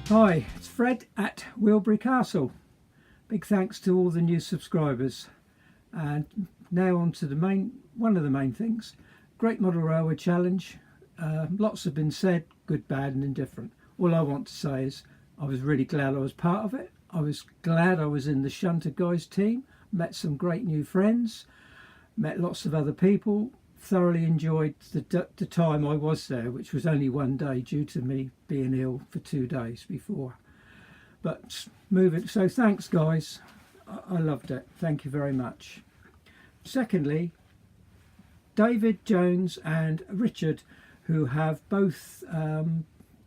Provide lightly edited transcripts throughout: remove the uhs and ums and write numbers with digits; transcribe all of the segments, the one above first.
Hi, it's Fred at Wilbury Castle. Big thanks to all the new subscribers. And now on to one of the main things. Great Model Railway Challenge. Lots have been said, good, bad and indifferent. All I want to say is I was really glad I was part of it. I was glad I was in the Shunter Guys team. Met some great new friends. Met lots of other people. Thoroughly enjoyed the time I was there, which was only one day due to me being ill for 2 days before. But moving, so thanks guys, I loved it, thank you very much. Secondly, David, Jones and Richard, who have both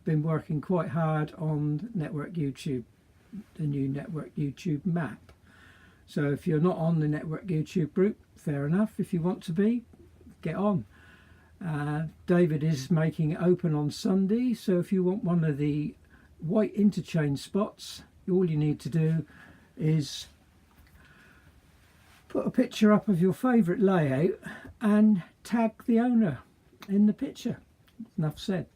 been working quite hard on Network YouTube, the new Network YouTube map. So if you're not on the Network YouTube group, fair enough. If you want to be, get on. David is making it open on Sunday, so if you want one of the white interchange spots, all you need to do is put a picture up of your favourite layout and tag the owner in the picture. Enough said.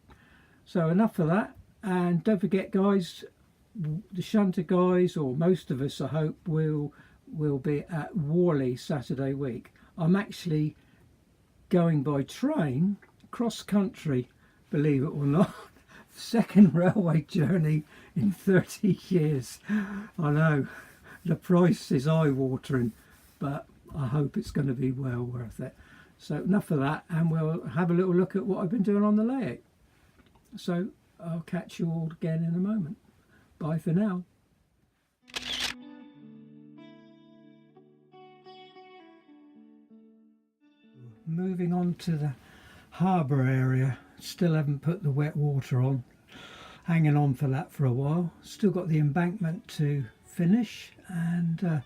So enough of that, and don't forget guys, the Shunter Guys, or most of us I hope, will be at Worley Saturday week. I'm actually going by train cross country, believe it or not. Second railway journey in 30 years. I know the price is eye-watering, but I hope it's going to be well worth it. So enough of that, and we'll have a little look at what I've been doing on the layout. So I'll catch you all again in a moment. Bye for now. Moving on to the Harbour area. Still haven't put the wet water on, hanging on for that for a while. Still got the embankment to finish and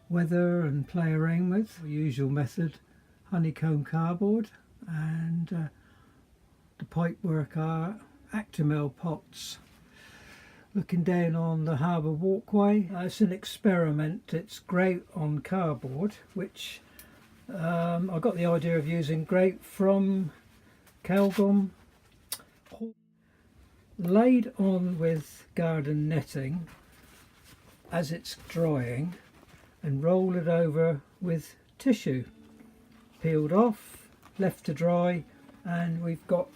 weather and play around with. The usual method, honeycomb cardboard, and the pipework are Actimel pots. Looking down on the Harbour walkway, it's an experiment. It's great on cardboard, which I got the idea of using great from Calgum, laid on with garden netting as it's drying, and roll it over with tissue, peeled off, left to dry, and we've got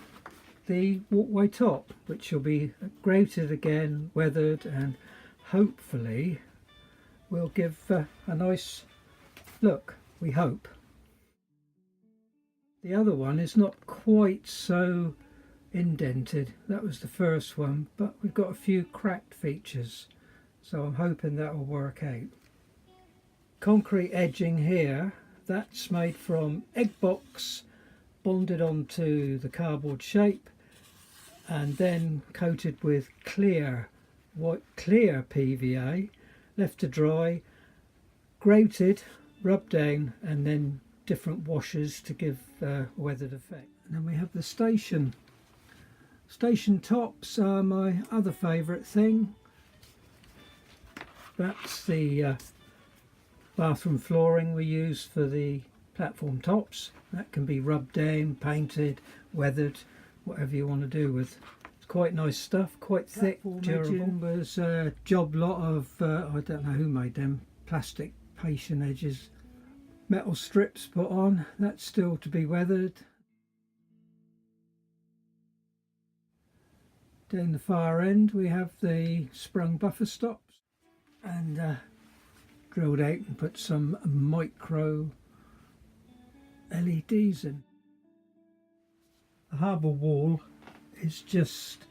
the walkway top, which will be grouted again, weathered, and hopefully will give a nice look, we hope. The other one is not quite so indented. That was the first one, but we've got a few cracked features, so I'm hoping that will work out. Concrete edging here, that's made from egg box, bonded onto the cardboard shape, and then coated with clear PVA, left to dry, grouted, rubbed down, and then different washes to give weathered effect. And then we have the station tops are my other favourite thing. That's the bathroom flooring we use for the platform tops. That can be rubbed down, painted, weathered, whatever you want to do with. It's quite nice stuff, quite thick, durable. Was a job lot of I don't know who made them, plastic patient edges, metal strips put on. That's still to be weathered. Down the far end we have the sprung buffer stops, and drilled out and put some micro LEDs in. The harbour wall is just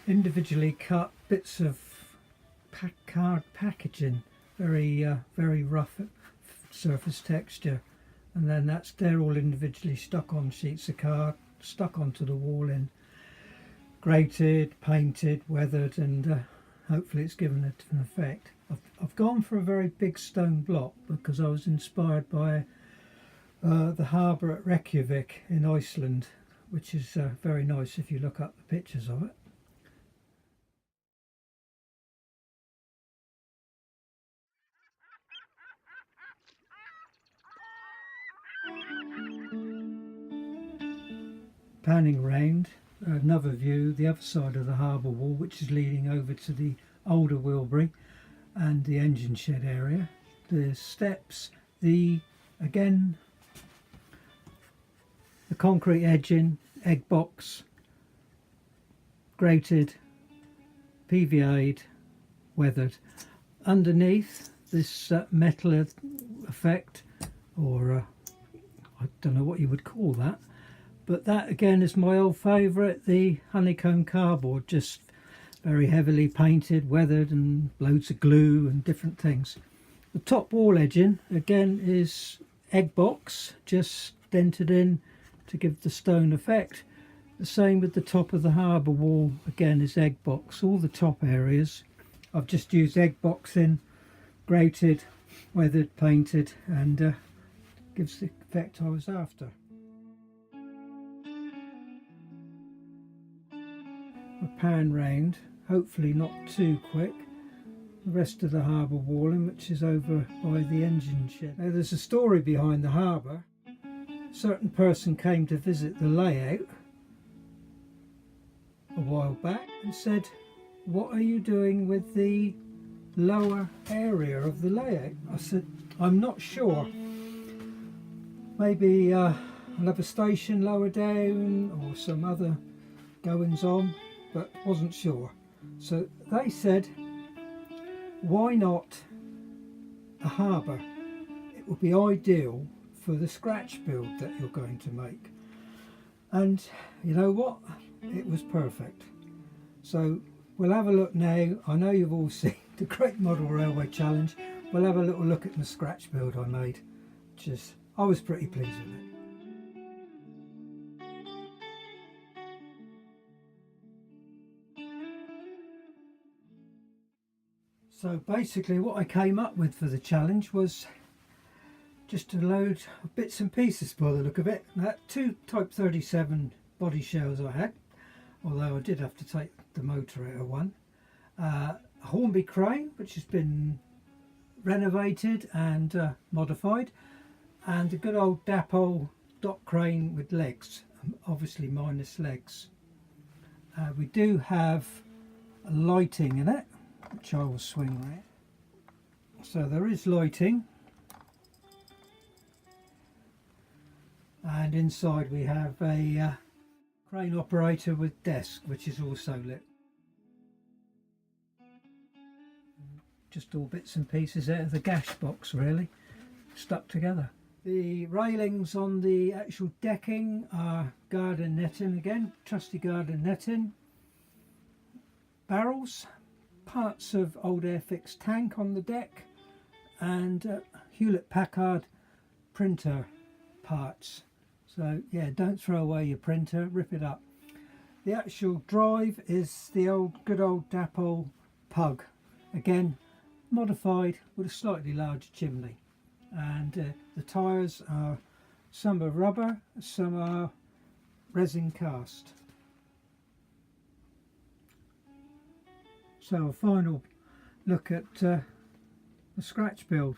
individually cut bits of card packaging, very rough surface texture, and then they're all individually stuck on sheets of card, stuck onto the wall in graded, painted, weathered, and hopefully it's given it an effect. I've gone for a very big stone block because I was inspired by the harbour at Reykjavik in Iceland, which is very nice if you look up the pictures of it. Panning round, another view, the other side of the harbour wall, which is leading over to the older wheelbarrow and the engine shed area. The steps, again the concrete edging, egg box, grated, PVA'd, weathered. Underneath this metal effect, or I don't know what you would call that, but that again is my old favourite, the honeycomb cardboard, just very heavily painted, weathered, and loads of glue and different things. The top wall edging again is egg box, just dented in to give the stone effect. The same with the top of the harbour wall, again is egg box. All the top areas I've just used egg box in, grated, weathered, painted, and gives the effect I was after. A pan round, hopefully not too quick, the rest of the harbour walling, which is over by the engine shed. Now there's a story behind the harbour. A certain person came to visit the layout a while back and said, "What are you doing with the lower area of the layout?" I said, "I'm not sure. Maybe another station lower down or some other goings on," but wasn't sure. So they said, "Why not a harbour? It would be ideal for the scratch build that you're going to make." And you know what? It was perfect. So we'll have a look now. I know you've all seen the Great Model Railway Challenge. We'll have a little look at the scratch build I made, which is, I was pretty pleased with it. So basically what I came up with for the challenge was just a load of bits and pieces by the look of it. Two Type 37 body shells I had, although I did have to take the motor out of one. A Hornby crane, which has been renovated and modified, and a good old Dapol dock crane with legs, obviously minus legs. We do have lighting in it, which I will swing around. So there is lighting, and inside we have a crane operator with desk, which is also lit. Just all bits and pieces out of the gash box, really, stuck together. The railings on the actual decking are garden netting again, trusty garden netting. Barrels, parts of old Airfix tank on the deck, and Hewlett-Packard printer parts. So yeah, don't throw away your printer, rip it up. The actual drive is the good old Dapol Pug, again modified with a slightly larger chimney, and the tyres are, some are rubber, some are resin cast. So a final look at the scratch build,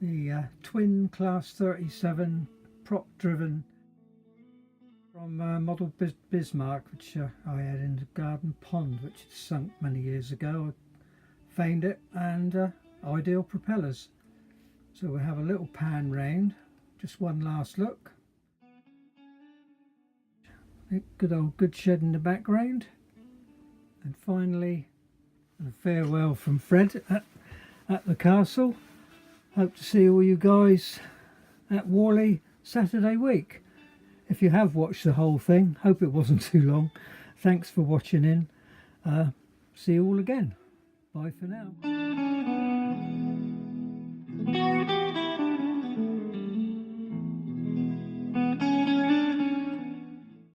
the twin class 37 prop driven from model Bismarck, which I had in the garden pond, which had sunk many years ago. I found it, and ideal propellers. So we'll have a little pan round, just one last look. Good old good shed in the background, and finally a farewell from Fred at the castle. Hope to see all you guys at Worley Saturday week. If you have watched the whole thing, hope it wasn't too long. Thanks for watching in. See you all again. Bye for now.